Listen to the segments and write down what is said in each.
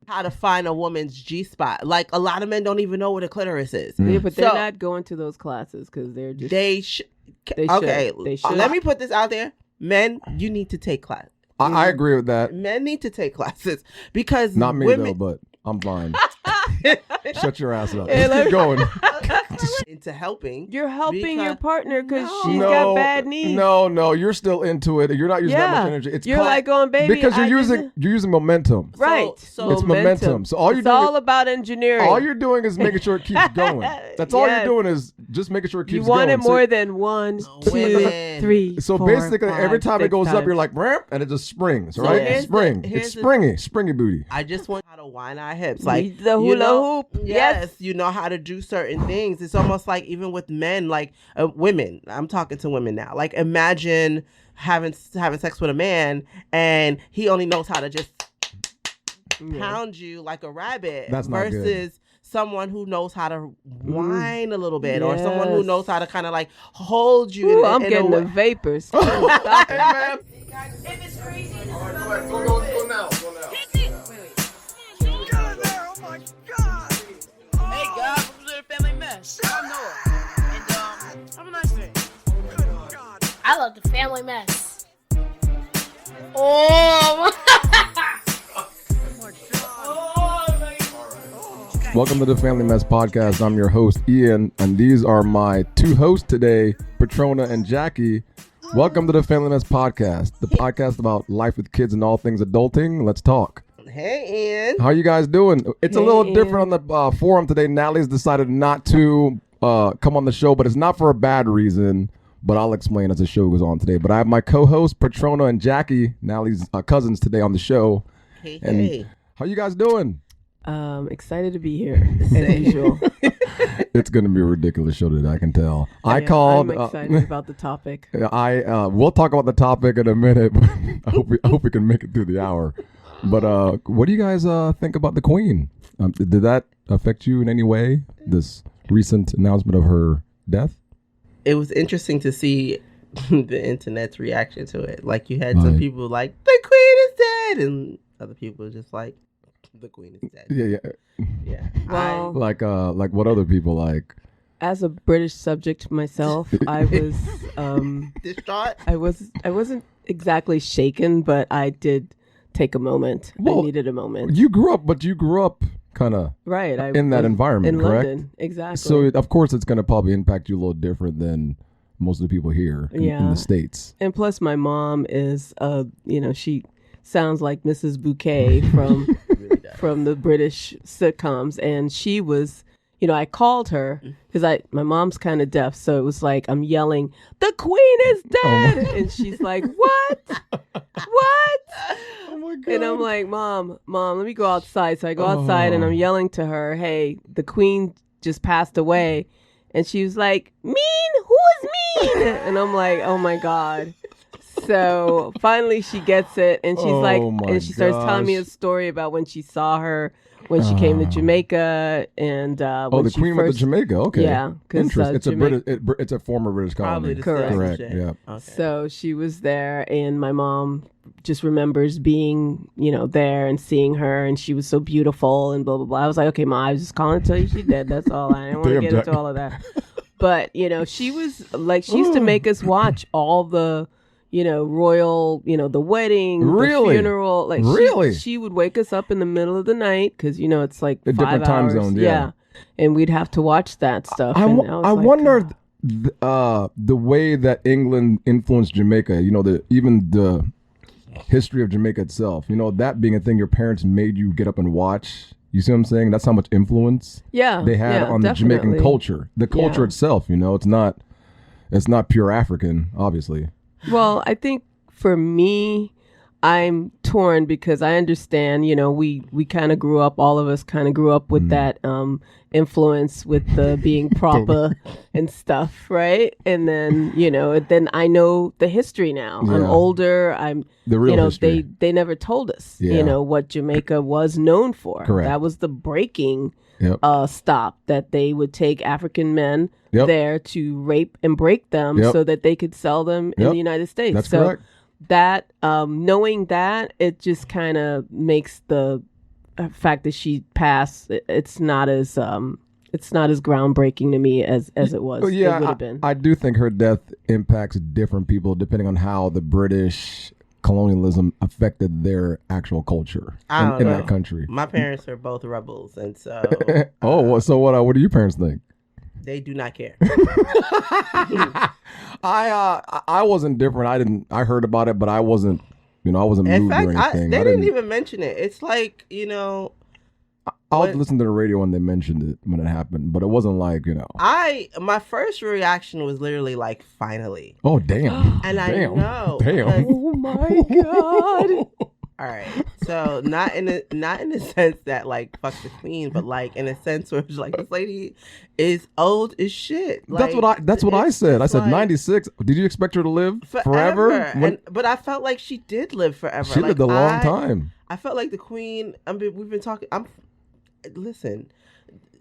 how to find a woman's G-spot. Like, a lot of men don't even know what a clitoris is. Yeah, but they're not going to those classes because they're just... They should. Let me put this out there. Men, you need to take class. I agree with that. Men need to take classes because not me women... though, but I'm fine. Shut your ass up. Let's keep going. Into helping. You're helping your partner because she's got bad knees. No, you're still into it. You're not using that much energy. You're like going, baby. Because you're using momentum. Right. So it's momentum. So all you're doing all about engineering. All you're doing is making sure it keeps going. That's all you're doing is just making sure it keeps going. You want it more than 1, 2, 3. So 4, basically, 5, every time it goes times. up, you're like, and it just springs, right? It's springy booty. I just want how to wind our hips, like the hula hoop. Yes, you know how to do certain things. It's almost like even with men, like women. I'm talking to women now. Like, imagine having sex with a man and he only knows how to just pound you like a rabbit. That's not versus good. Someone who knows how to whine a little bit, or someone who knows how to kind of like hold you. I'm getting the vapors. Stop it, man. If it's crazy, Go now. Hey guys, welcome to the Family Mess. I'm Noah, and have a nice day. I love the Family Mess. Oh Welcome to the Family Mess Podcast. I'm your host, Ian, and these are my two hosts today, Patrona and Jackie. Welcome to the Family Mess Podcast, the podcast about life with kids and all things adulting. Let's talk. Hey, Ian. How you guys doing? It's a little different on the forum today. Natalie's decided not to come on the show, but it's not for a bad reason. But I'll explain as the show goes on today. But I have my co-hosts, Patrona and Jackie, Natalie's cousins, today on the show. Hey. How you guys doing? Excited to be here, as usual. It's going to be a ridiculous show today, I can tell. I'm excited about the topic. We'll talk about the topic in a minute. But I hope we can make it through the hour. But what do you guys think about the Queen? Did that affect you in any way, this recent announcement of her death? It was interesting to see the internet's reaction to it. Like, you had some people like, the Queen is dead, and other people were just like, the Queen is dead. Yeah. Well, like what other people like? As a British subject myself, I was distraught. I wasn't exactly shaken, but I did take a moment. I needed a moment. You grew up kind of in that environment, in correct? London, exactly. So of course it's going to probably impact you a little different than most of the people here in the States. And plus, my mom is, she sounds like Mrs. Bouquet from from the British sitcoms, and she was. I called her because my mom's kind of deaf, so it was like I'm yelling, "The Queen is dead!" And she's like, "What? What?" Oh my God. And I'm like, Mom, let me go outside. So I go outside and I'm yelling to her, "Hey, the Queen just passed away." And she was like, "Mean? Who is mean?" And I'm like, oh my God. So finally she gets it, and she's she starts telling me a story about when she saw her when she came to Jamaica, and when the Queen went to Jamaica. Okay, yeah, because it's a former British colony. Correct. Yeah. Okay. So she was there, and my mom just remembers being, there and seeing her, and she was so beautiful and blah blah blah. I was like, okay, Ma, I was just calling to tell you she's dead. That's all. I didn't want to get into all of that. But she was like, she used to make us watch all the royal, the wedding, the funeral. Like, really? She would wake us up in the middle of the night because, it's like a 5 different hours. time zone. Yeah. And we'd have to watch that stuff. I like, wonder the way that England influenced Jamaica, even the history of Jamaica itself, that being a thing your parents made you get up and watch. You see what I'm saying? That's how much influence they had on the Jamaican culture. The culture itself, it's not pure African, obviously. Well, I think for me, I'm torn because I understand, we kind of grew up, all of us kind of grew up with that influence with the being proper and stuff, right? And then, then I know the history now. Yeah. I'm older. The real history. They never told us, what Jamaica was known for. Correct. That was the breaking stop, that they would take African men there to rape and break them so that they could sell them in the United States. That's correct. That knowing that, it just kind of makes the fact that she passed, it's not as groundbreaking to me as it was. Well, yeah, it would have been. I do think her death impacts different people depending on how the British colonialism affected their actual culture in that country. My parents are both rebels, and so so what do your parents think? they do not care. I wasn't different. I heard about it, but I wasn't I wasn't In moved fact, or anything. they didn't even mention it. It's like I was listening to the radio when they mentioned it when it happened, but it wasn't like my first reaction was literally like, finally. Oh damn! And damn. I know. Damn. Oh my god! All right, so not in the sense that like fuck the queen, but like in a sense where it's like this lady is old as shit. Like, that's what I said. I said like, 96. Did you expect her to live forever? But I felt like she did live forever. She lived a long time. I felt like the queen. I mean, we've been talking. Listen.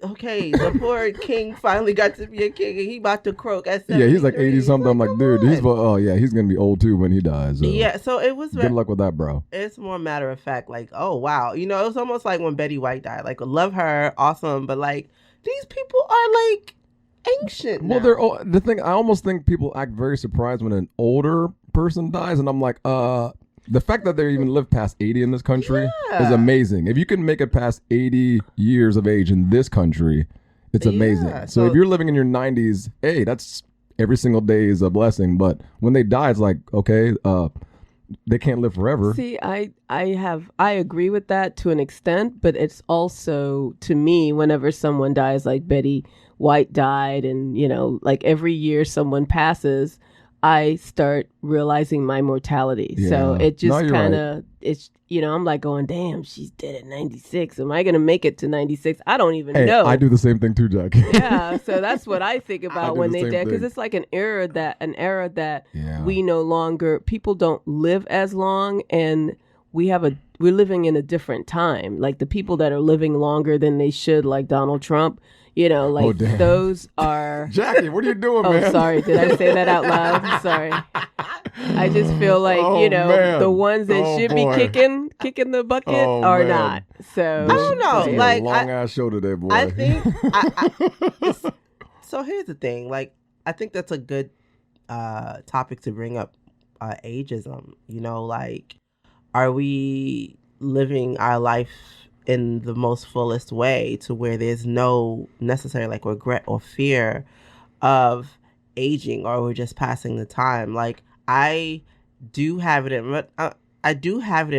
Okay, the poor king finally got to be a king, and he about to croak at 73. Yeah, he's like 80 something. I'm like, dude, he's gonna be old too when he dies. So. Yeah, so it was. Good luck with that, bro. It's more matter of fact, like, oh wow, it was almost like when Betty White died. Like, love her, awesome, but like these people are like ancient. Well, now. the thing. I almost think people act very surprised when an older person dies, and I'm like, the fact that they even live past 80 in this country is amazing. If you can make it past 80 years of age in this country, it's amazing. Yeah, so if you're living in your 90s, hey, that's every single day is a blessing. But when they die, it's like, okay, they can't live forever. See, I agree with that to an extent, but it's also, to me, whenever someone dies, like Betty White died, and like every year someone passes, I start realizing my mortality. Yeah. So it just kind of, it's, I'm like going, damn, she's dead at 96. Am I going to make it to 96? I don't even know. I do the same thing too, Jack. Yeah. So that's what I think about when they dead. Because it's like an era that we no longer, people don't live as long, and we're living in a different time. Like the people that are living longer than they should, like Donald Trump, those are... Jackie, what are you doing, man? Oh, sorry. Did I say that out loud? I'm sorry. I just feel like, man. the ones that should be kicking the bucket are man. not. So I don't know. Like, long ass show today, boy. I think... so here's the thing. Like, I think that's a good topic to bring up, ageism. Like, are we living our life in the most fullest way to where there's no necessary like regret or fear of aging, or we're just passing the time? Like, I do have it in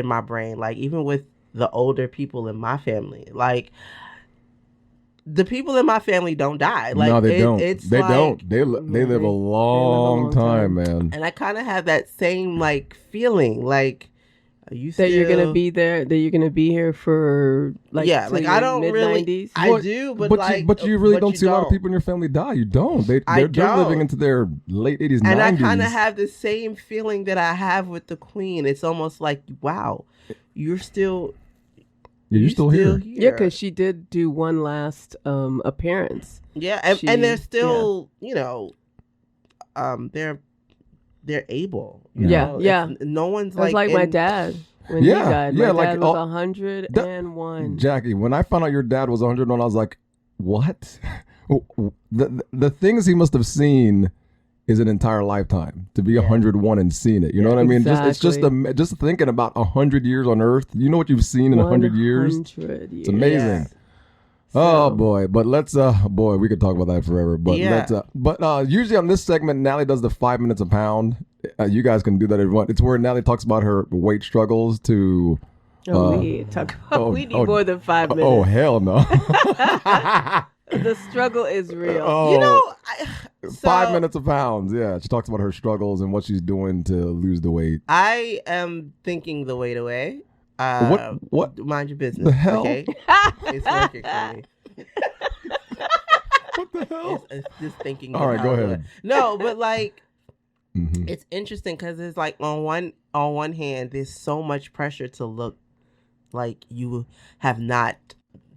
my brain, like even with the older people in my family, like the people in my family don't die. Like, no, they don't. They like, don't. They live a long time, man. And I kind of have that same like feeling, like, that you're gonna be there, that you're gonna be here for like I don't really. I do, but you really don't see a lot of people in your family die. You don't. They're living into their late 80s, and 90s. I kind of have the same feeling that I have with the Queen. It's almost like, wow, you're still. Yeah, you're still here. Yeah, because she did do one last appearance. Yeah, and they're still, they're able. Yeah. No one's That's like my dad when he died. My dad was 101. Jackie, when I found out your dad was 101, I was like, what? The things he must have seen is an entire lifetime to be 101 and seeing it. You know what I mean? Exactly. Just thinking about 100 years on Earth. You know what you've seen in 100 years? 100 years. It's amazing. Yeah. Oh boy, but let's we could talk about that forever. But usually on this segment, Natalie does the 5 minutes a pound. You guys can do that if you want. It's where Natalie talks about her weight struggles to. We need more than 5 minutes. Oh hell no! The struggle is real. 5 minutes of pounds. Yeah, she talks about her struggles and what she's doing to lose the weight. I am thinking the weight away. What? Mind your business. The hell? Okay? It's working for me. What the hell? It's just thinking. All right, go ahead. No, but like, it's interesting because it's like on one hand, there's so much pressure to look like you have not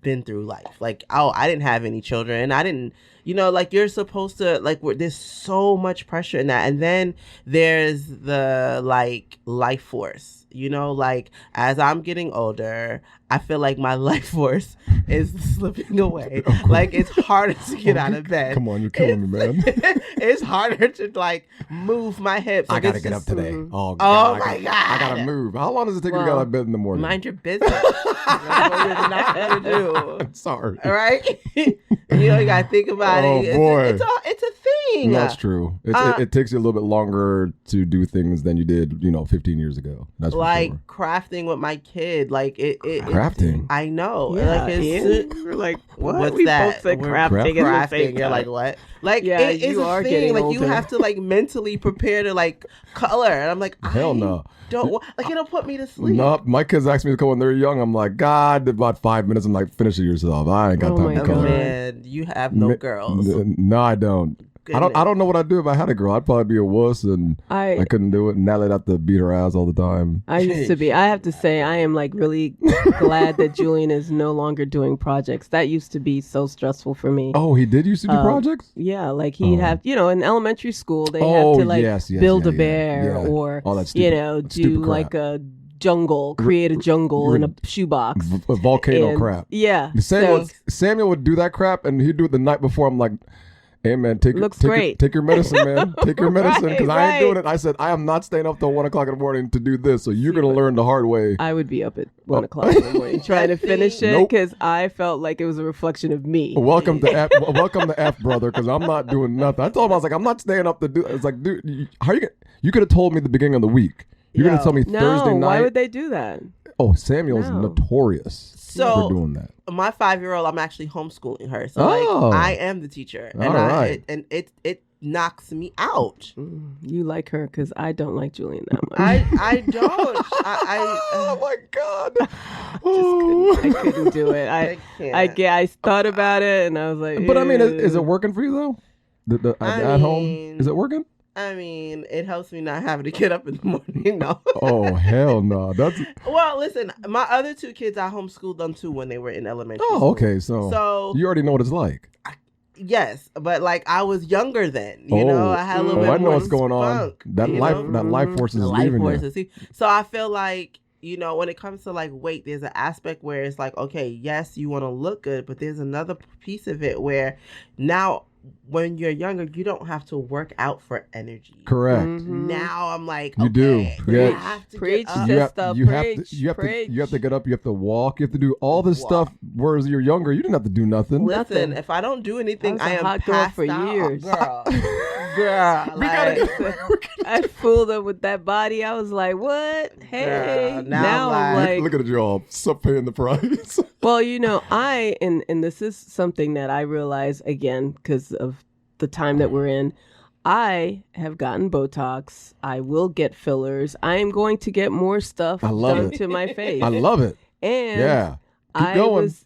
been through life. Like, oh, I didn't have any children. I didn't, like you're supposed to, like, there's so much pressure in that. And then there's the like life force Like as I'm getting older, I feel like my life force is slipping away. Like it's harder to get out of bed. Come on, you're killing me, man. It's harder to like move my hips. I Like, gotta it's get just- up today. Oh God, my God. I gotta move. How long does it take you to get out of bed in the morning? Mind your business. That's what you're not gonna do. I'm sorry. All right, you gotta think about Oh, it. boy. It's a thing. That's true. It takes you a little bit longer to do things than you did, 15 years ago. That's for Like sure. crafting with my kid, like it. Crafting. I know. Yeah, Like it's. we're like, what? What's we that? both said We're crafting. at the Crafting. same You're time. like what? Like Yeah, it's you a are thing. getting Like you older. have to like mentally prepare to like color, and I'm like, Hell I no. Don't like it'll put me to sleep. No, my kids ask me to come when they're young. I'm like, God, about 5 minutes. I'm like, finish it yourself. I ain't got Oh time my to Oh, color. man, you have no girls. No, I don't. I don't know what I'd do if I had a girl. I'd probably be a wuss, and I couldn't do it. And Natalie'd have to beat her ass all the time. I used to be. I have to say, I am like really glad that Julian is no longer doing projects. That used to be so stressful for me. Oh, he did used to do projects? Yeah, like he'd have, in elementary school, they Oh, have to like yes, build yeah, a bear yeah. or, All that stupid do crap. like a jungle, create a jungle in a shoebox. Volcano And- crap. Yeah. Samuel would do that crap, and he'd do it the night before. I'm like, hey, man, take Great. your medicine, man. Take your medicine, because I ain't doing Right. it. I said, I am not staying up till 1 o'clock in the morning to do this, so you're going to learn the hard way. I would be up at 1 o'clock in the morning trying to finish it Nope. because I felt like it was a reflection of me. Welcome to F, brother, because I'm not doing nothing. I told him, I was like, I'm not staying up to do it. It's like, dude, how you could have told me the beginning of the week. You're going to tell me No, Thursday night. why would they do that? Oh, Samuel's No. notorious So- for doing that. My 5-year-old, I'm actually homeschooling her, so Oh. like I am the teacher, and All right. it knocks me out. You like her because I don't like Julian that much. I don't. Oh my God! I couldn't do it. can't. I thought about it and I was like, But I mean, is it "Ew." working for you though? I At home, mean- is it working? I mean, it helps me not having to get up in the morning. No. Oh hell no! That's Well, listen, my other 2 kids, I homeschooled them too when they were in elementary school. okay. So you already know what it's like. Yes, but like I was younger then, I had a little bit I know more what's going on. spunk, That you life, know? that life force is The life leaving force you. is- So I feel like, when it comes to like weight, there's an aspect where it's like, okay, yes, you want to look good, but there's another piece of it where now when you're younger, you don't have to work out for energy. Correct. Now I'm like, You okay, do. Yeah. I have to Preach, get up. sister. You have Preach, to. You have preach. to get up. You have to walk. You have to do all this Walk. stuff. Whereas you're younger, you didn't have to do nothing. Listen, Nothing. if I don't do anything, I was I a am hot girl passed for out. years. Girl. We gotta Like, I fooled up with that body. I was like, what? Hey. Girl, now now I'm I'm like, Look at you all, sub paying the price. well, and this is something that I realize again because of the time that we're in. I have gotten Botox. I will get fillers. I am going to get more stuff I love done it. to my face. I love it. And Yeah. Keep I going. was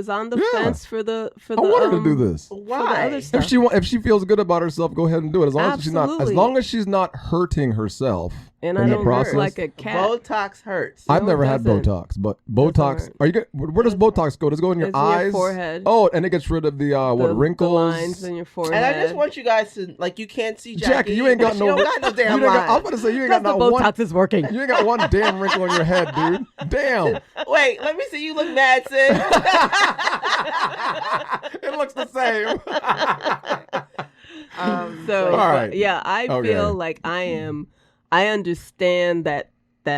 on the Yeah. fence for the I want her to do this. why? other stuff. If she feels good about herself, go ahead and do it. As Absolutely. long as she's not hurting herself And in I the don't process. look like a cat. Botox hurts. I've No, never it had doesn't. Botox, but Botox. hurt. Are you? Where does Botox go? Does it go in your It's in your eyes? forehead. Oh, and it gets rid of the wrinkles. The lines in your forehead. And I just want you guys to you can't see Jackie. Jackie, you ain't got She no. don't got no damn you ain't got, I was line. about to say you ain't because got the not one. Botox is working. You ain't got one damn wrinkle in your head, dude. Damn. Wait, let me see. You look mad, sis. It looks the same. So, All right. but, yeah, I Okay. feel like I understand that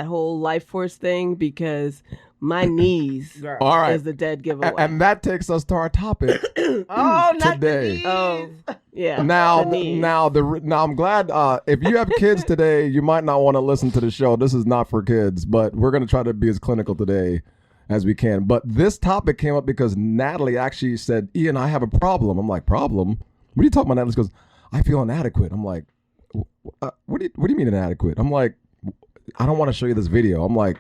whole life force thing because my knees Girl. All right. is the dead giveaway. And that takes us to our topic. Oh, not Today. the knees. oh, yeah. Now, the knees. now I'm glad. If you have kids today, you might not want to listen to the show. This is not for kids, but we're going to try to be as clinical today as we can. But this topic came up because Natalie actually said, "Ian, I have a problem." I'm like, "Problem? What are you talking about?" Natalie goes, "I feel inadequate." I'm like, "What do you mean inadequate?" I'm like, "I don't want to show you this video." I'm like,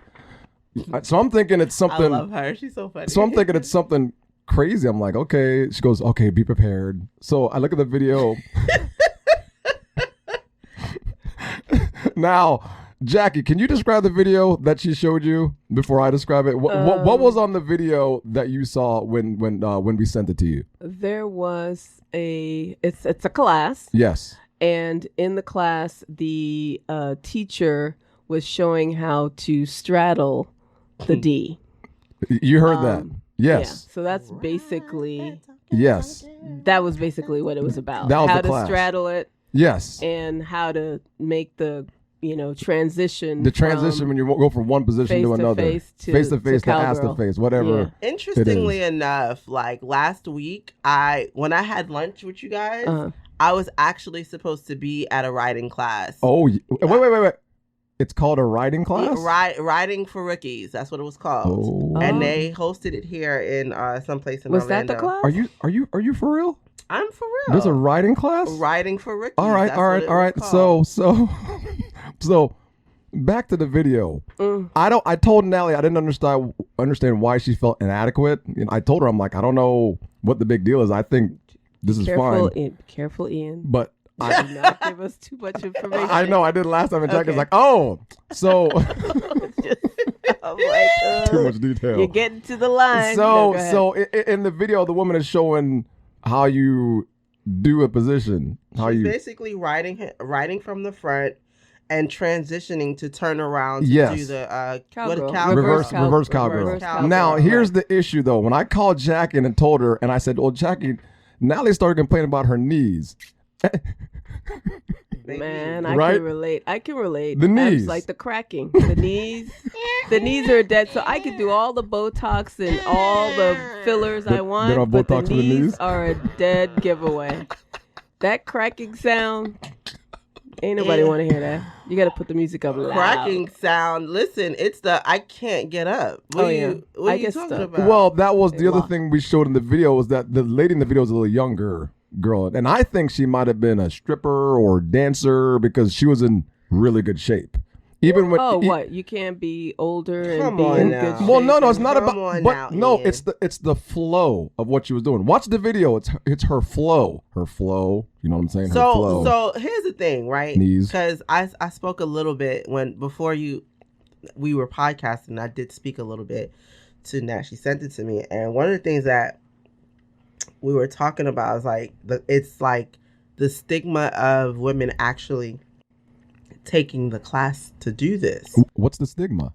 so I'm thinking it's I something. love her. She's so funny. So I'm thinking it's something crazy. I'm like, okay. She goes, okay, be prepared. So I look at the video. Now, Jackie, can you describe the video that she showed you before I describe it? What was on the video that you saw when we sent it to you? There was it's a class, Yes. and in the class, the teacher was showing how to straddle the D. You heard that? Yes. Yeah. So that's basically Yes. that was basically what it was about. That was how the to class. straddle it Yes. and how to make the transition. The transition when you go from one position to another, face to ass to cowgirl. face, whatever. Yeah. Interestingly enough, like last week, when I had lunch with you guys, Uh-huh. I was actually supposed to be at a writing class. Oh, wait. It's called a writing class? Writing for rookies. That's what it was called. Oh. And they hosted it here in someplace in Was Orlando. that the class? Are you for real? I'm for real. There's a writing class? Writing for rookies. All right. That's what it was called. So back to the video. I told Natalie I didn't understand why she felt inadequate. I told her, I'm like, I don't know what the big deal is. I think this is fine. Careful, Ian. But Do not give us too much information. I know I did last time, and Jack was Okay. like, "Oh, so I'm like, too much detail." You're getting to the line. No, go ahead. So in the video, the woman is showing how you do a position. She's basically writing from the front and transitioning to turn around to Yes. do the Cowgirl. reverse cowgirl. Reverse cowgirl. Now here's the issue though. When I called Jackie and told her, and I said, "Well, Jackie," Natalie started complaining about her knees. Man, I Right? can relate. The knees. It's like the cracking. The knees are dead. So I could do all the Botox and all the fillers I want, They're all but Botox the for the knees knees? are a dead giveaway. That cracking sound, ain't nobody want to hear that. You got to put the music up loud. cracking sound. Listen, it's the I can't get up. What are you I talking get stuck. about? Well, that was the They other lock. thing we showed in the video was that the lady in the video was a little younger girl, and I think she might have been a stripper or dancer because she was in really good shape. Even when What? You can't be older and Come be on in now. good shape. Well, no, it's not Come about. on But now, no, Ian. it's the flow of what she was doing. Watch the video. It's her flow. Her flow. You know what I'm saying? Her flow. So here's the thing, right? Knees. Because I spoke a little bit before we were podcasting. I did speak a little bit to Nat. She sent it to me, and one of the things that we were talking about is like it's like the stigma of women actually taking the class to do this. What's the stigma?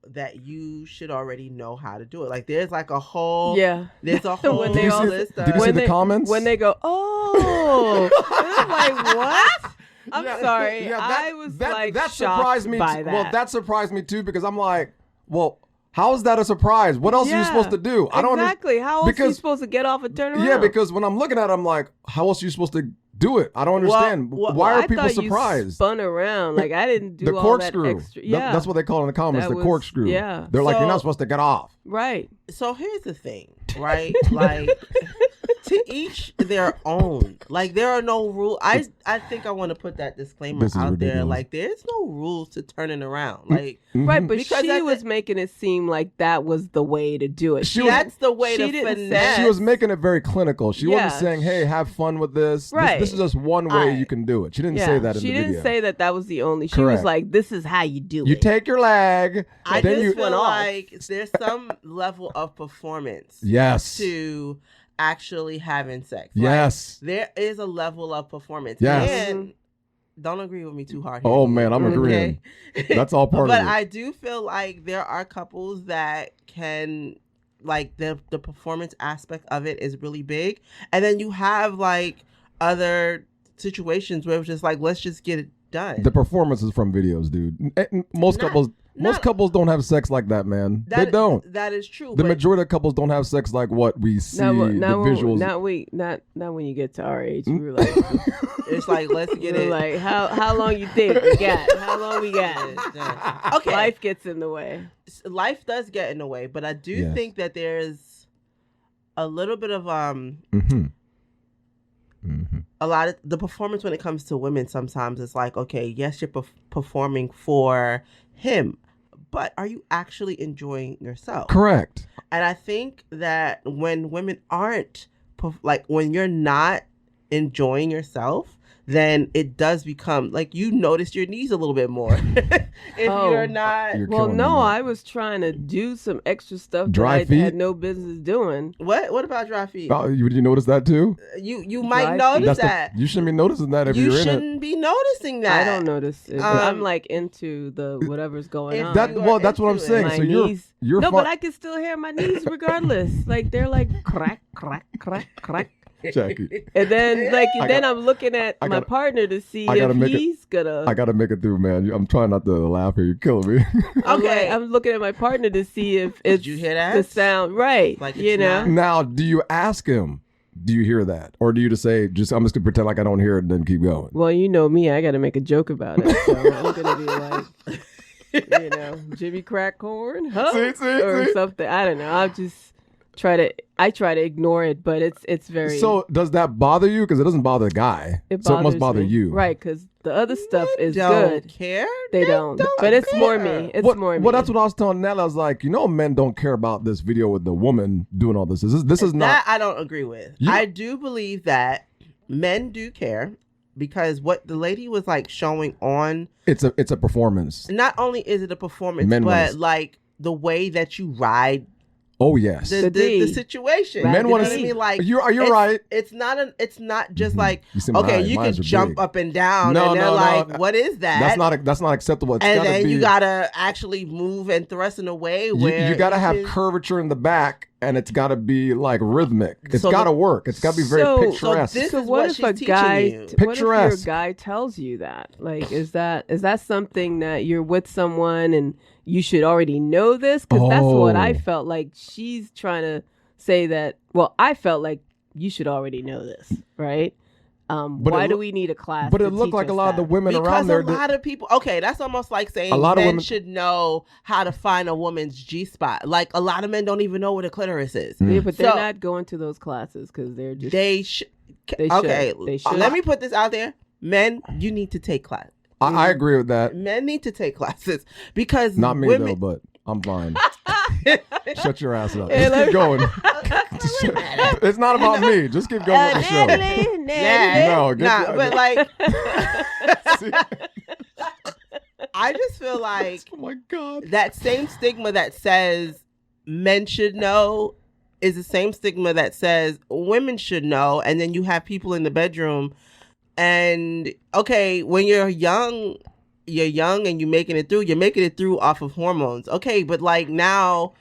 That you should already know how to do it. Like there's like a whole Yeah. there's a whole When they all- list of Did you see When the they- comments? When they go, oh, and I'm like, what? I'm Yeah, sorry. yeah, I was like that shocked surprised me. by that. Well, that surprised me too because I'm like, well, how is that a surprise? What else are you supposed to do? I don't exactly. How else are you because- supposed to get off and turn around? Yeah, because when I'm looking at it, I'm like, how else are you supposed to do it? I don't understand. Why I are people thought You surprised? spun around. Like I didn't do The all corkscrew. that extra. Yeah, That's what they call it in the comments. That The was- corkscrew. yeah. They're like, you're So- not supposed to get off. right. So here's the thing, right? Like to each their own. Like there are no rules. I think I want to put that disclaimer This is out there. ridiculous. Like there's no rules to turning around. Like Right, but Because she at was making it seem like that was the way to do it. She was- that's the way she to didn't finesse. say- She was making it very clinical. She Yeah. wasn't saying, hey, have fun with this. Right. This is just one way you can do it. She didn't say that in she the didn't video. say that was the only. She Correct. was like, "This is how you do You it." take your leg. I then just you. feel like there's some level of performance Yes. to actually having sex. Like, Yes. there is a level of performance. Yes. And don't agree with me too hard here. Oh, man, I'm agreeing. That's all part But of it. I do feel like there are couples that can, like, the performance aspect of it is really big. And then you have, like, other situations where it's just like, let's just get it done. The performance is from videos, dude. Most couples don't have sex like that, man. They don't. That is true. The but majority of couples don't have sex like what we see. Not the visuals. not when you get to our age. We were like, it's like, let's we get were it. like, how long you think we got? How long we got? done. Okay. Life gets in the way. Life does get in the way, but I do Yes. think that there's a little bit of Mm-hmm. Mm-hmm. a lot of the performance when it comes to women. Sometimes it's like, okay, yes, you're performing for him, but are you actually enjoying yourself? Correct. And I think that when women aren't like when you're not enjoying yourself, then it does become like you notice your knees a little bit more. If you're not. You're Well, killing me, no, man. I was trying to do some extra stuff Dry that I feet? had no business doing. What about dry feet? Oh, you notice that too? You might Dry feet. notice That's that. you shouldn't be noticing that if You you're in it. shouldn't be noticing that. I don't notice it. I'm like into the whatever's going If on. that- you are That's what I'm into it. saying. my So knees. you're no, fun- but I can still hear my knees regardless. Like they're like crack, crack, crack, crack. Jackie. And then I'm looking at I my gotta- partner to see I gotta if make it- he's gonna. I gotta make it through, man. I'm trying not to laugh here. You're killing me. Okay. I'm looking at my partner to see if it's you hear that? the sound right. Like you it's know. not- Now, do you ask him? Do you hear that, or do you just say, I'm just gonna pretend like I don't hear it and then keep going? Well, you know me, I got to make a joke about it. So I'm gonna be like, Jimmy Crackhorn, huh? or see. something. I don't know. I try to ignore it, but it's very. So does that bother you? Because it doesn't bother the guy, it so it must bothers bother me. you, right? Because the other stuff is don't good. care. They don't. But it's more care. me. It's What, more me. well, that's what I was telling Nella. I was like, men don't care about this video with the woman doing all this. This is not. That I don't agree with. You- I do believe that men do care because what the lady was like showing on. It's a performance. Not only is it a performance, Men want but to- like the way that you ride Oh yes. the situation. Men You know wanna what I see- mean? Like You're it's- right. It's not just Mhm. like You see my okay, eyes. you can Mines are jump big. up and down, No, and they're no, no. like, "What is that?" That's not acceptable. It's and gotta then be, you gotta actually move and thrust in a way where you gotta have can- curvature in the back, and it's gotta be like rhythmic. It's So gotta the- work. It's gotta be very So- picturesque. this So is what what if she's a teaching guy? you. What if your Picturesque. guy tells you that? Like, is that something that you're with someone and you should already know this? Because that's what I Oh. felt like she's trying to say that. Well, I felt like you should already know this, right? But Why it do loo- we need a class? but to it looked teach like a us lot of the that? women Because around there. a lot of people, okay, that's almost like saying A lot of men women- should know how to find a woman's G spot. Like a lot of men don't even know where the clitoris is. Mm. Yeah, but they're So- not going to those classes because they're just. They should. They Okay, should. They should. let me put this out there. Men, you need to take class. I agree with that. Men need to take classes because Not me women, though, but I'm fine. Shut your ass up. Hey, Just let keep going. It's not about me. Just keep going with the show. Yeah, No, get nah, the- but like, See? I just feel like Oh my god. that same stigma that says men should know is the same stigma that says women should know. And then you have people in the bedroom and okay, when you're young and you're making it through off of hormones. Okay. But like now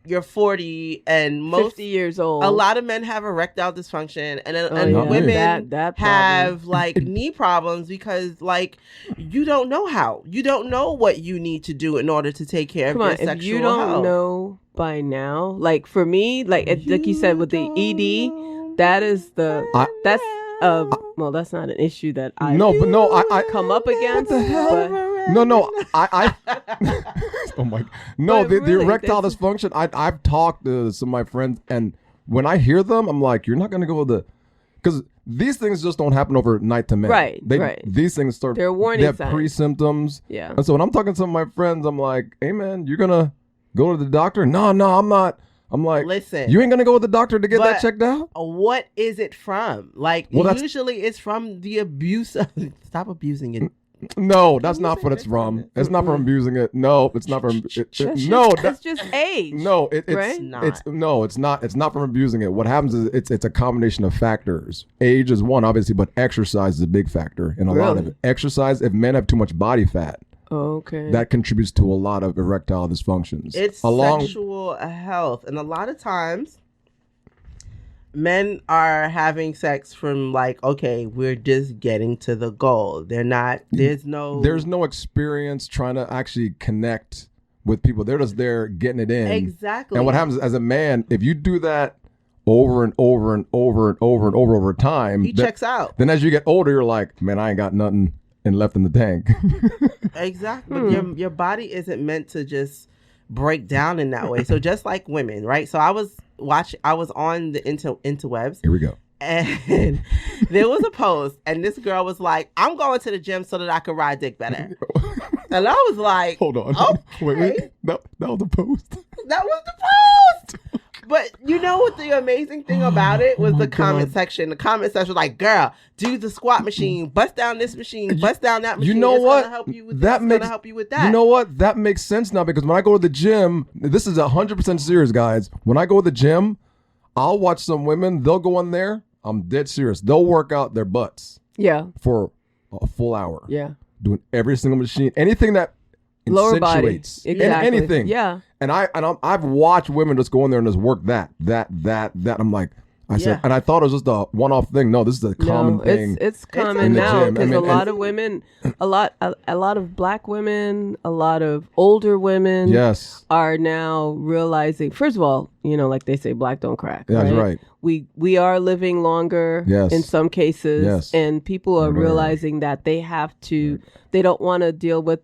you're 40 and most 50 years old. a lot of men have erectile dysfunction and yeah. women That have like knee problems because like you don't know what you need to do in order to take care Come of on, your sexual if you don't health. know by now, like for me, like you said with the ED, that is that's well, that's not an issue that I I come up against. the hell? but- No, I oh my, no, But the really, erectile this- dysfunction. I've talked to some of my friends, and when I hear them, I'm like, you're not gonna go with because these things just don't happen overnight to men. Right, right. These things start. They're warning They have signs. pre-symptoms. Yeah. And so when I'm talking to some of my friends, I'm like, hey man, you're gonna go to the doctor? No, I'm not. I'm like, Listen, you ain't gonna go with the doctor to get that but- checked out? what is it from? Like Well, that's- usually it's from the abuse of stop abusing it. No, that's not what it's from. It's not from abusing it. No, it's not from. No, it's just age. no, it's Right? it's not. It's not from abusing it. What happens is it's a combination of factors. Age is one, obviously, but exercise is a big factor in a lot of Really? it. Exercise, if men have too much body fat, Okay. that contributes to a lot of erectile dysfunctions. It's sexual health, and a lot of times men are having sex from like, okay, we're just getting to the goal. They're not. There's no experience trying to actually connect with people. They're just there getting it in. exactly. And what happens is, as a man, if you do that over and over and over and over and over time, He checks out. Then as you get older, you're like, man, I ain't got nothing left in the tank. Exactly. But your body isn't meant to just break down in that way. So just like women, right? So I was on the interwebs, Here we go. and there was a post, and this girl was like, I'm going to the gym so that I can ride dick better. And I was like, Hold on. Okay. Wait. That was the post. That was the post. But you know what the amazing thing about it was the comment section. The comment section was like, girl, do the squat machine, bust down this machine, bust down that machine. You know it's what? Gonna help you with That this, makes gonna help you with that. You know what? That makes sense now because when I go to the gym, this is 100% serious, guys. When I go to the gym, I'll watch some women. They'll go in there. I'm dead serious. They'll work out their butts. Yeah. For a full hour. Yeah. Doing every single machine, anything that lower body, accentuates anything. Yeah. And I've watched women just go in there and just work that. I'm like, I said, and I thought it was just a one-off thing. No, this is a common thing. It's common now because a lot of women, a lot of black women, a lot of older women, are now realizing. First of all, like they say, black don't crack. That's right. We are living longer in some cases, and people are realizing that they have to. They don't want to deal with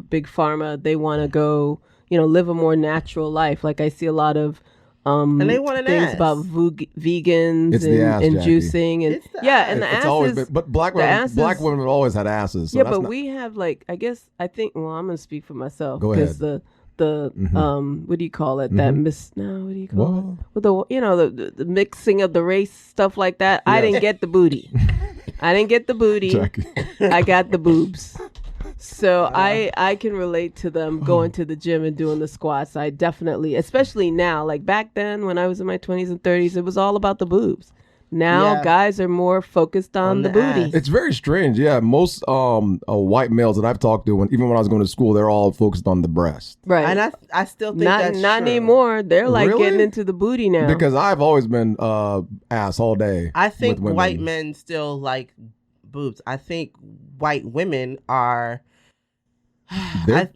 big pharma. They want to go, live a more natural life. Like I see a lot of. And they want an things ass. about vegans it's and juicing and and the it's asses. Always been, but black women have always had asses. So but we have I'm gonna speak for myself. Go ahead. The what do you call it? That what do you call it? With the mixing of the race stuff like that. I didn't get the booty. I didn't get the booty. Jackie. I got the boobs. So I can relate to them going to the gym and doing the squats. I definitely, especially now, like back then when I was in my 20s and 30s, it was all about the boobs. Now guys are more focused on the booty. It's very strange. Yeah, most white males that I've talked to, even when I was going to school, they're all focused on the breast. Right. And I still think that's not true. anymore. They're like getting into the booty now. Because I've always been ass all day. I think white men still like boobs. I think white women are. I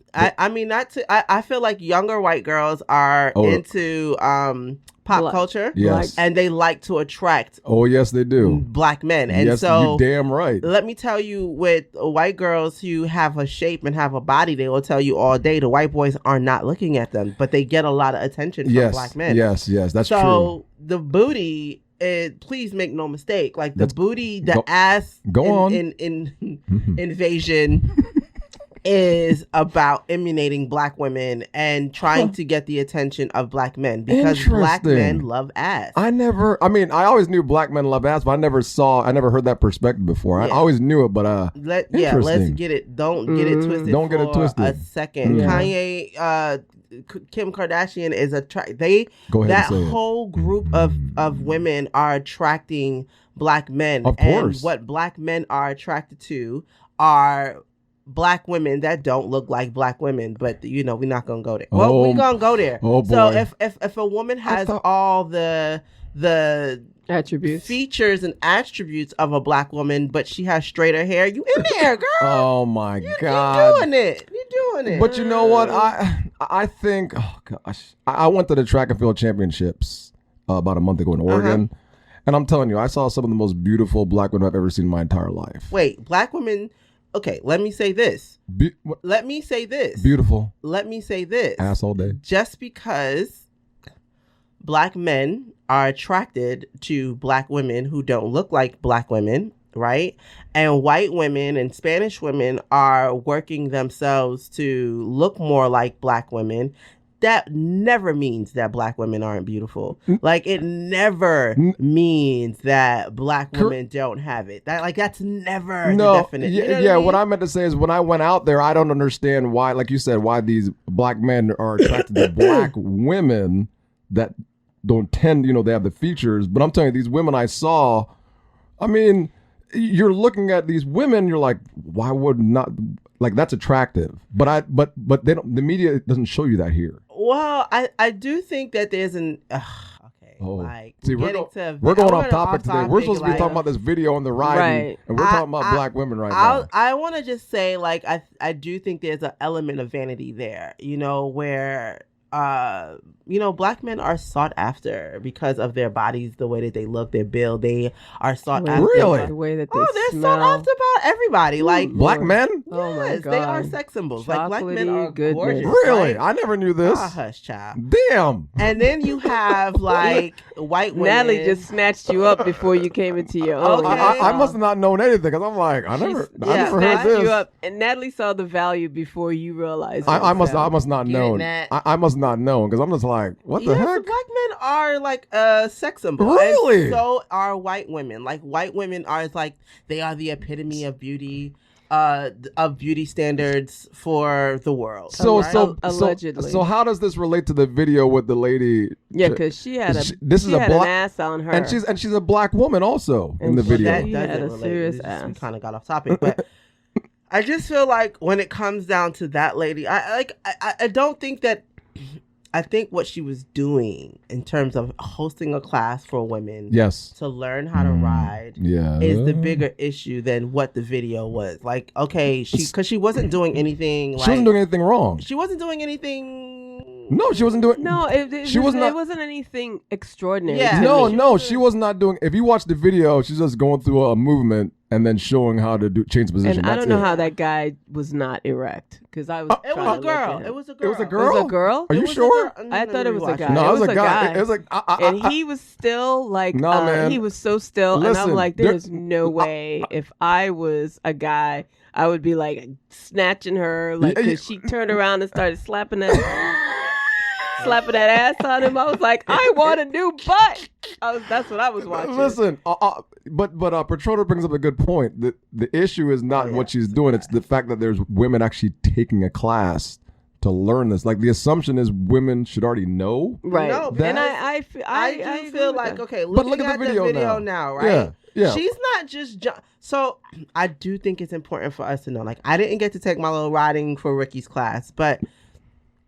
feel like younger white girls are into pop culture, and they like to attract. Oh yes, they do. Black men, and yes, so you're damn right. Let me tell you, with white girls who have a shape and have a body, they will tell you all day the white boys are not looking at them, but they get a lot of attention from black men. Yes, that's true. So the booty. Please make no mistake. Like the booty, the ass invasion is about emulating black women and trying to get the attention of black men because black men love ass. I always knew black men love ass, but I never heard that perspective before. I always knew it, but let's get it. Don't get it twisted. Don't get it twisted. A second, Kanye. Kim Kardashian is that whole group of women are attracting black men. Of course. And what black men are attracted to are black women that don't look like black women, but we're not gonna go there. Well, we're gonna go there. Oh boy. So if a woman has all the attributes, features and attributes of a black woman, but she has straighter hair, you in there, girl. Oh my God. You're doing it. But you know what? I think, oh gosh, I went to the track and field championships about a month ago in Oregon. And I'm telling you, I saw some of the most beautiful black women I've ever seen in my entire life. Wait, black women. Okay, let me say this. Beautiful. Let me say this. Ass all day. Just because black men are attracted to black women who don't look like black women, right? And white women and Spanish women are working themselves to look more like black women. That never means that black women aren't beautiful. Like it never means that black women don't have it. That's never the definition. What I meant to say is when I went out there, I don't understand why, like you said, why these black men are attracted to black women that don't tend, they have the features. But I'm telling you, these women I saw, you're looking at these women, you're like, why would not? Like that's attractive, but they don't. The media doesn't show you that here. Well, I do think that there's an see, we're going off topic today. We're supposed to be talking about this video on the ride, and we're talking about black women now. I want to just say, I do think there's an element of vanity there, where black men are sought after because of their bodies, the way that they look, their build. They are sought after. Really? The way that they they're sought after about everybody. Like black men? Oh my yes, God. they are sex symbols. Like black men are gorgeous. Really? Right? I never knew this. Hush, child. Damn. And then you have white women. Natalie just snatched you up before you came into your own. Okay. I must have not known anything because I'm like, I never heard this. You up, and Natalie saw the value before you realized. I must not known. Nat. I must not known because I'm just like, what the heck? Black men are like a sex symbol. Really? And so are white women. Like white women are like they are the epitome of beauty standards for the world. Allegedly. So how does this relate to the video with the lady? Yeah, because she had an ass on her, and she's a black woman also in the video. That She doesn't had a relate. serious We ass. kind of got off topic, but I just feel like when it comes down to that lady, I don't think that. I think what she was doing in terms of hosting a class for women Yes. to learn how to ride is the bigger issue than what the video was. Like, okay, because she wasn't doing anything. She wasn't doing anything wrong. She wasn't doing anything. No, she wasn't doing. No, it wasn't anything extraordinary. Yeah. No, she was not doing. If you watch the video, she's just going through a movement and then showing how to change position. And I don't know how that guy was not erect because I was. It was a girl. It was a girl. It was a girl. It was a girl. Are you sure? I thought it was a guy. No, it was a guy. It was like, and he was still like, man. he was so still, and Listen, I'm like, there's no way. If I was a guy, I would be like snatching her, like, cause she turned around and started slapping that ass on him. I was like, I want a new butt. That's what I was watching. Listen, but Petrona brings up a good point. The issue is not what she's doing; it's the fact that there's women actually taking a class to learn this. Like the assumption is women should already know. Right. No, and I do feel like, okay, but looking look at the video now, right? Yeah. She's not just so I do think it's important for us to know. Like, I didn't get to take my little riding for Ricky's class, but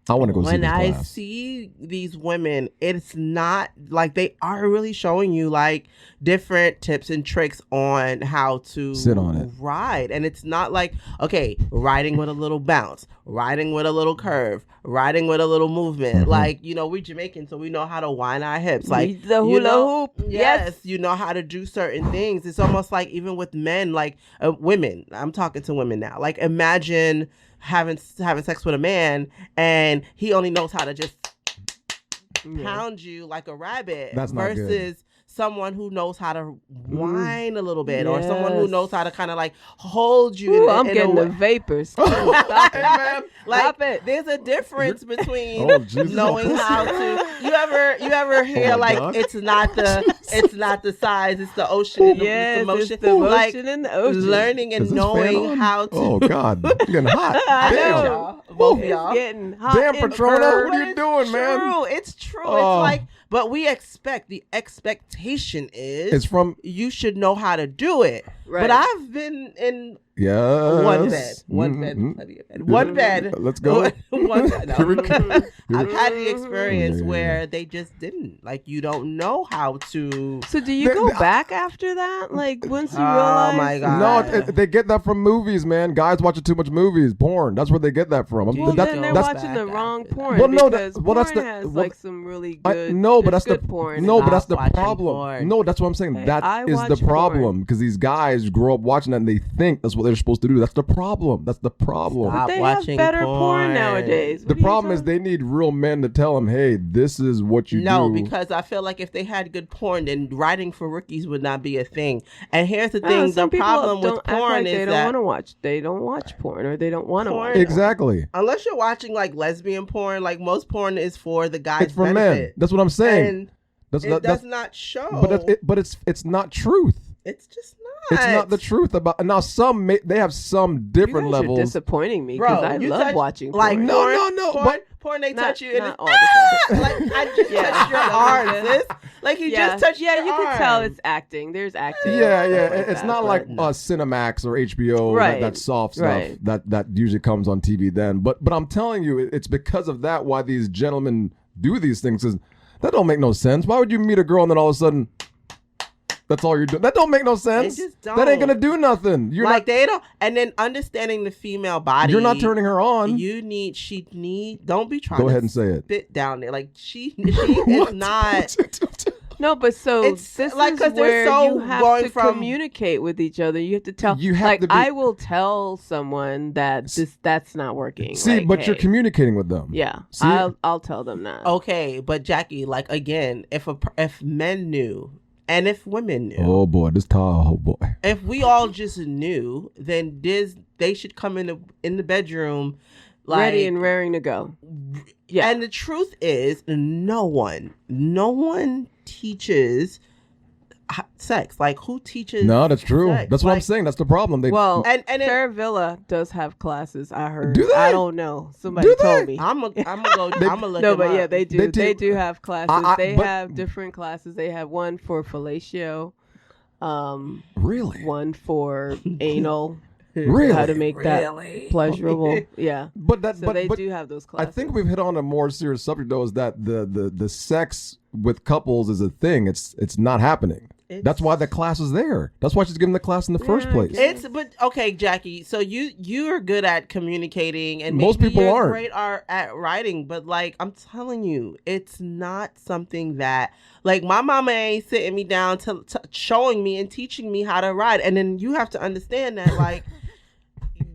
I want to go see when this I class. see these women, it's not like they are really showing you like different tips and tricks on how to sit on it, ride. And it's not like, okay, riding with a little bounce, riding with a little curve, riding with a little movement. Mm-hmm. Like, we're Jamaican, so we know how to wind our hips. Like the hula hoop. Yes, you know how to do certain things. It's almost like even with men, like women. I'm talking to women now. Like, imagine having sex with a man and he only knows how to just pound you like a rabbit. That's not versus good. Someone who knows how to whine a little bit, or someone who knows how to kind of like hold you. Ooh, I'm getting the vapors. Stop it, man. Like, Stop it. There's a difference between Jesus. knowing how to. You ever hear like God. it's not the size, it's the ocean and Yes, the motion. it's the motion Like and the ocean. learning and Is this fan knowing on? how to. Oh God, it's getting hot. I Damn. know. Y'all, both of It's y'all. getting hot. Damn, in Petrona, her. what are you doing, man? It's true. Oh. It's like, but we expect the expectation is It's from you should know how to do it. Right. But I've been in yes. one bed. One bed. Let's go. One bed. Here we go. I've had the experience Yeah. where they just didn't. Like, you don't know how to. So do you go back after that? Like once you Oh, realize? my God. No, they get that from movies, man. Guys watching too much movies, porn. That's where they get that from. Dude, Well, That's- then they're that's- watching the wrong porn. Well, no, because that's porn the- has well, like some really good. No, but there's that's the good porn. no, but that's the Watching problem. porn. No, that's what I'm saying. Hey, That I is the watch porn. problem because these guys grow up watching that and they think that's what they're supposed to do. That's the problem. That's the problem. Stop They have watching better porn porn. nowadays. The What are you problem is talking- they need real men to tell them, "Hey, this is what you No, do." because I feel like if they had good porn, then writing for rookies would not be a thing. And here's the Oh, thing: the some people problem with don't act porn like they is don't that want to watch. They don't watch porn, or they don't want to Porn- watch. Exactly. unless you're watching like lesbian porn, like most porn is for the guy's It's for men. benefit. That's what I'm saying. And That's it does not show. but it's not truth. It's just not. It's not the truth about now. They have some different You guys are levels. disappointing me because Bro, I you love touch- watching porn. like No, porn, no, porn, but- porn. They Not- touch you and not it's all the time. like I just Yeah. touched your arm, sis. Like you just touched your you arm. can tell it's acting. There's acting. Yeah, and yeah. stuff like It's that, not but like no. Cinemax or HBO, Right, that soft stuff right. that usually comes on TV then. But I'm telling you, it's because of that why these gentlemen do these things. 'Cause that don't make no sense. Why would you meet a girl and then all of a sudden that's all you're doing? That don't make no sense. just That ain't don't. gonna do nothing. You're like not. they don't. And then understanding the female body. You're not turning her on. She need. Don't be trying. Go to ahead and say it. Spit down there. Like she is not. No, but so It's this like, is 'cause they're where so you have going to from- communicate with each other. You have to tell. You have like to be- I will tell someone that that's not working. See, like, but you're hey. communicating with them. Yeah, See? I'll tell them that. Okay, but Jackie, like again, if men knew and if women knew, Oh boy, this tall. Oh boy. if we all just knew, then they should come in the bedroom ready and raring to go. Yeah. And the truth is, no one teaches sex. Like, who teaches? No, that's true. sex? That's what I'm Like, saying. That's the problem. and it- Fair Villa does have classes. I heard. Do they? I don't know. Somebody Do they? told me. I'm gonna go. I'm gonna look. No, them but yeah, up. they do. They do have classes. They but- have different classes. They have one for fellatio, really? one for anal. Really? How to make that pleasurable. Yeah. But that, So but, they but do have those I classes. think we've hit on a more serious subject though. Is that the sex with couples is a thing? It's not happening. That's why the class is there. That's why she's giving the class in the first I place. guess. But okay, Jackie. So you're good at communicating, and Most maybe people you're aren't. great at writing. But like, I'm telling you, it's not something that like my mama ain't sitting me down to showing me and teaching me how to write. And then you have to understand that like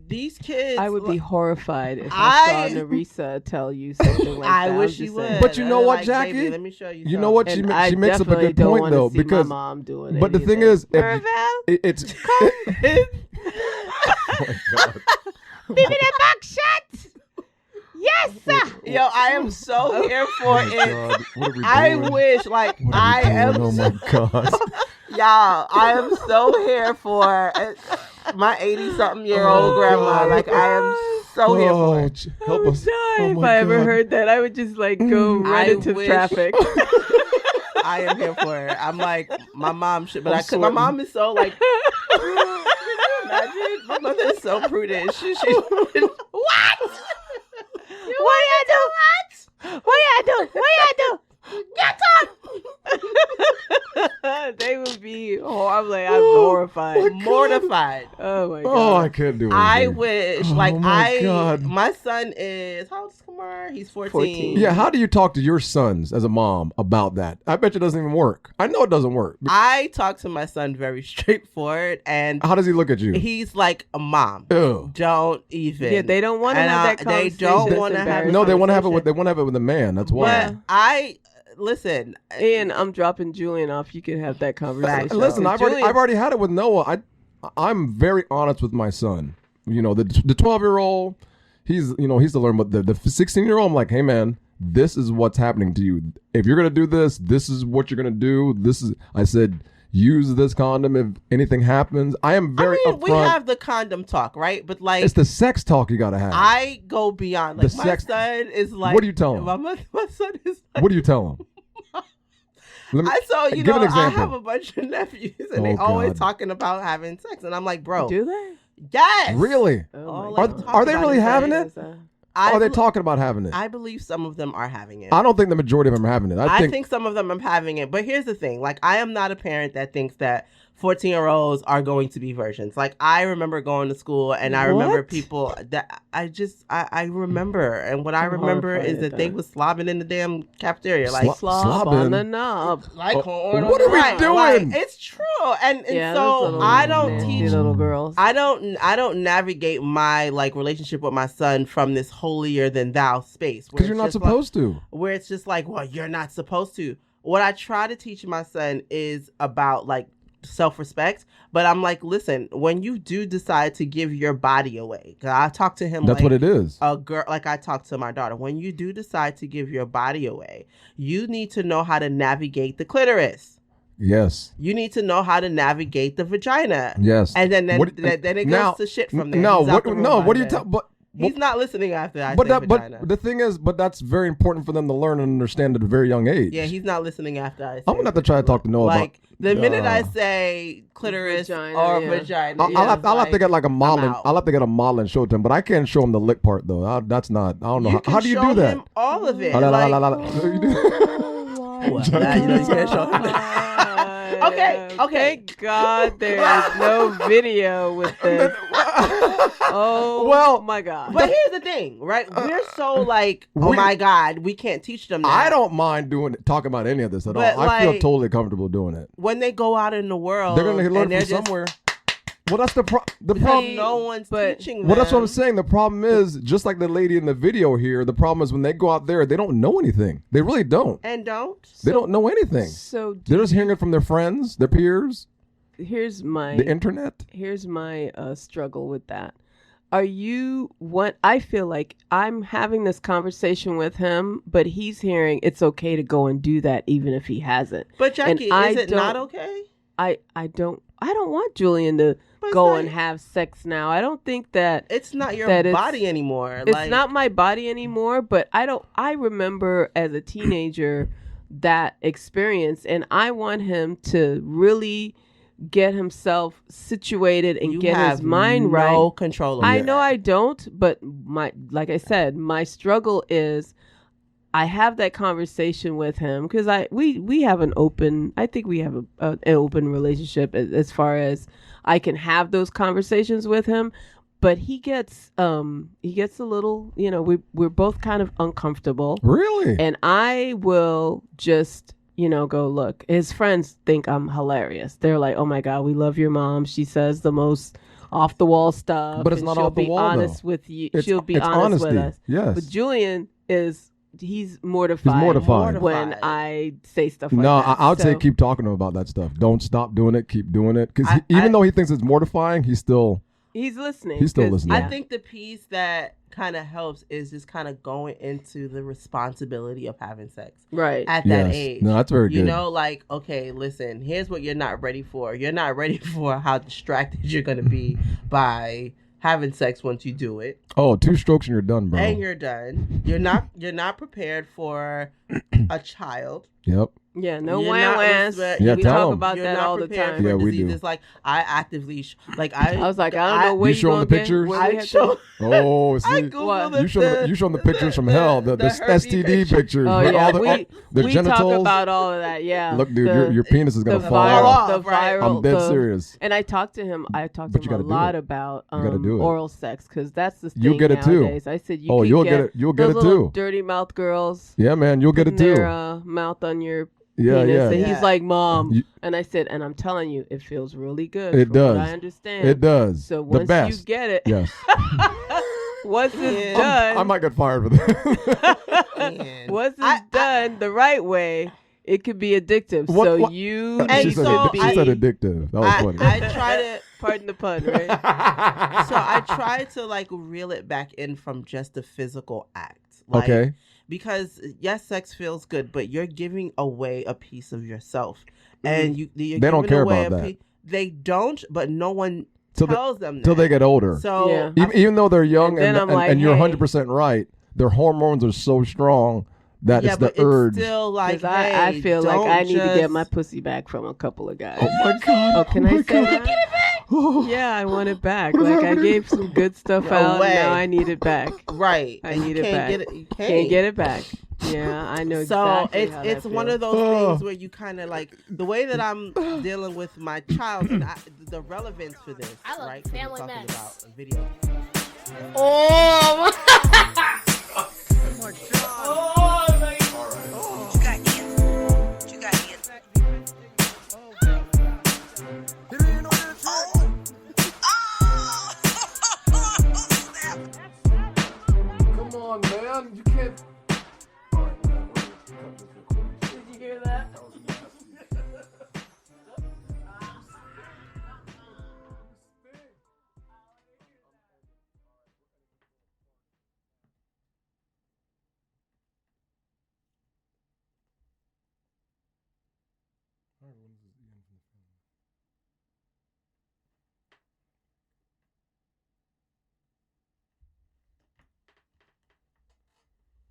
these kids. I would be horrified if I saw Narisa tell you something like that. I wish I'm you just would. saying. But you know They're what, like, Jackie? Baby, let me show you. You know what? And She makes up a definitely good don't point wanna though, see because my mom doing but the thing anything. is, if Merville, it's something. Baby, the box shut. Yes, sir. Yo, I am so here for oh my it. God, what are we I doing? wish, like, What are I we am. doing? Oh my God. Y'all, I am so here for my 80-something-year-old Oh, grandma. God. Like, I am so here for Oh, it. help us. die Oh if my I ever God. heard that. I would just like go run I into wish- traffic. I am here for it. I'm like, my mom should, but I'm I could. My sweating. mom is so like. Can you imagine? My mother is so prudent. She what? What you do? What? What you do? What you do? Get up. They would be. I'm like, I'm horrified. Mortified. Oh my god. Oh, I can't do it. I wish, Oh like, my God. my son is, how old is Kamar? He's 14. 14. Yeah, how do you talk to your sons as a mom about that? I bet you it doesn't even work. I know it doesn't work. I talk to my son very straightforward, and How does he look at you? he's like a mom. Ew. Don't even. Yeah, they don't want to And, have that they conversation. don't It's wanna have embarrassing. No, they want to have it conversation. with a man. That's why. But I listen. And I'm dropping Julian off. You can have that conversation. Listen, I've already had it with Noah. I'm very honest with my son. You know, the 12-year-old, he's to learn, but the 16-year-old, I'm like, hey man, this is what's happening to you. If you're gonna do this, this is what you're gonna do. I said, use this condom if anything happens. I am very upfront. We have the condom talk, right? But like, It's the sex talk you gotta have. I go beyond. Like, The my sex- son is like. What do you tell him? My son is like. What do you tell him? Let me- You give know, an example. I have a bunch of nephews, and Oh, they always God. talking about having sex, and I'm like, bro, Do they? yes, Really? Oh All my they God. talk Are they about really is having sex. it? I Are they bel- talking about having it? I believe some of them are having it. I don't think the majority of them are having it. I think some of them are having it. But here's the thing. Like, I am not a parent that thinks that 14-year-olds are going to be virgins. Like, I remember going to school, and I remember What? people that I remember. And what I I'm remember horrified is at that they that. was slobbing in the damn cafeteria. Like, Slob Slobbing. on the knob. like Oh, corn on what the are we right. doing? Like, it's true. And Yeah, those so little I don't nasty teach little girls. I don't navigate my like relationship with my son from this holier than thou space where because you're it's not just like- supposed to. where it's just like, well, you're not supposed to. What I try to teach my son is about like self-respect, but I'm like, listen, when you do decide to give your body away, 'cause I talk to him That's like what it is. a girl, like I talk to my daughter. When you do decide to give your body away, you need to know how to navigate the clitoris. Yes. You need to know how to navigate the vagina. Yes. And then What- then it goes now- to shit from there. No, He's out what? the room No, by what do you then. tell? But He's not listening after I but say that vagina. but the thing is, but that's very important for them to learn and understand at a very young age. Yeah, he's not listening after I say I'm gonna have to try to talk to Noah like the minute I Uh, say clitoris Vagina, or yeah. vagina. I'll have to get like a model. out. I'll have to get a model and show it to him. But I can't show him the lick part though. That's not. I don't know. How do you do that? Him all of it. La, la, like, la, la, la. You do- Well, now you know you can't show him that. Okay, okay. Thank God there is no video with this. Oh, Well, my God. But here's the thing, right? We're so like, oh we- my God, we can't teach them that. I don't mind talking about any of this at all. But, I feel like, totally comfortable doing it. When they go out in the world, They're gonna learn and they're from just- somewhere. Well, that's the because problem. no one's but- teaching them. Well, that's what I'm saying. The problem is, just like the lady in the video here, the problem is when they go out there, they don't know anything. They really don't. And don't. They don't know anything. So They're just hearing it from their friends, their peers, here's my the internet. struggle with that. are you what I feel like I'm having this conversation with him, but he's hearing it's okay to go and do that even if he hasn't. But Jackie, And is it not okay? I don't want Julian to go and have sex now. I don't think that it's not your that body anymore. It's not my body anymore, but I remember as a teenager that experience, and I want him to really get himself situated and get his mind right. No control over I that. know I don't, but like I said, my struggle is I have that conversation with him because we have an open, I think we have an open relationship as far as I can have those conversations with him, but he gets a little, we're both kind of uncomfortable. Really? And I will just, go look. His friends think I'm hilarious. They're like, "Oh my God, we love your mom. She says the most off the wall stuff." But it's not off the wall, honest though. with you. It's, She'll be it's honest honesty. with us. Yes. But Julian he's mortified. He's mortified. When I say stuff like no, that. I would say keep talking to him about that stuff. Don't stop doing it. Keep doing it. Because even though he thinks it's mortifying, he's listening. He's still listening. I think the piece that kind of helps is just kind of going into the responsibility of having sex at that age. No, that's very good. Like, okay, listen, here's what you're not ready for. You're not ready for how distracted you're going to be by having sex once you do it. Oh, 2 strokes and you're done, bro. And you're done. You're not prepared for a child. Yep. Yeah, no wham-whams. Yeah, we tell talk about that all the time. Yeah, we do. It's like I actively I was like, I don't know where you show them the pictures. Oh, see, you show them the pictures from hell, the STD pictures. Oh yeah, the we genitals. Talk about all of that. Yeah. Look, dude, your penis is gonna fall off. The viral. I'm dead serious. And I talked to him. a lot about oral sex because that's the thing you'll get it nowadays. too. I said you'll get it. You'll get it too. Dirty mouth girls. Yeah, man, you'll get it too. Their mouth on your Yeah, penis. yeah. And he's like, "Mom," and I said, "And I'm telling you, it feels really good." It does. I understand. It does. So once you get it, yes. Once it's done, I might get fired for that. Once it's done the right way, it could be addictive. She said addictive. That was funny. I try to pardon the pun, right? So I try to like reel it back in from just the physical act. Like, okay. Because yes, sex feels good, but you're giving away a piece of yourself, and they don't care about that. They don't, but no one tells them that. Till they get older. So even though they're young and you're 100% right, their hormones are so strong that it's the urge. It's still like, I feel like I need to get my pussy back from a couple of guys. Oh my God! Oh, can I say that? Get it back? Yeah, I want it back. Like I gave some good stuff out. Now I need it back. Right. I need it back. You can't get it back. Yeah, I know exactly. So it's one of those things where you kind of like the way that I'm dealing with my child and the relevance for this. I love right? family We're talking mess. about a video. Oh. Oh.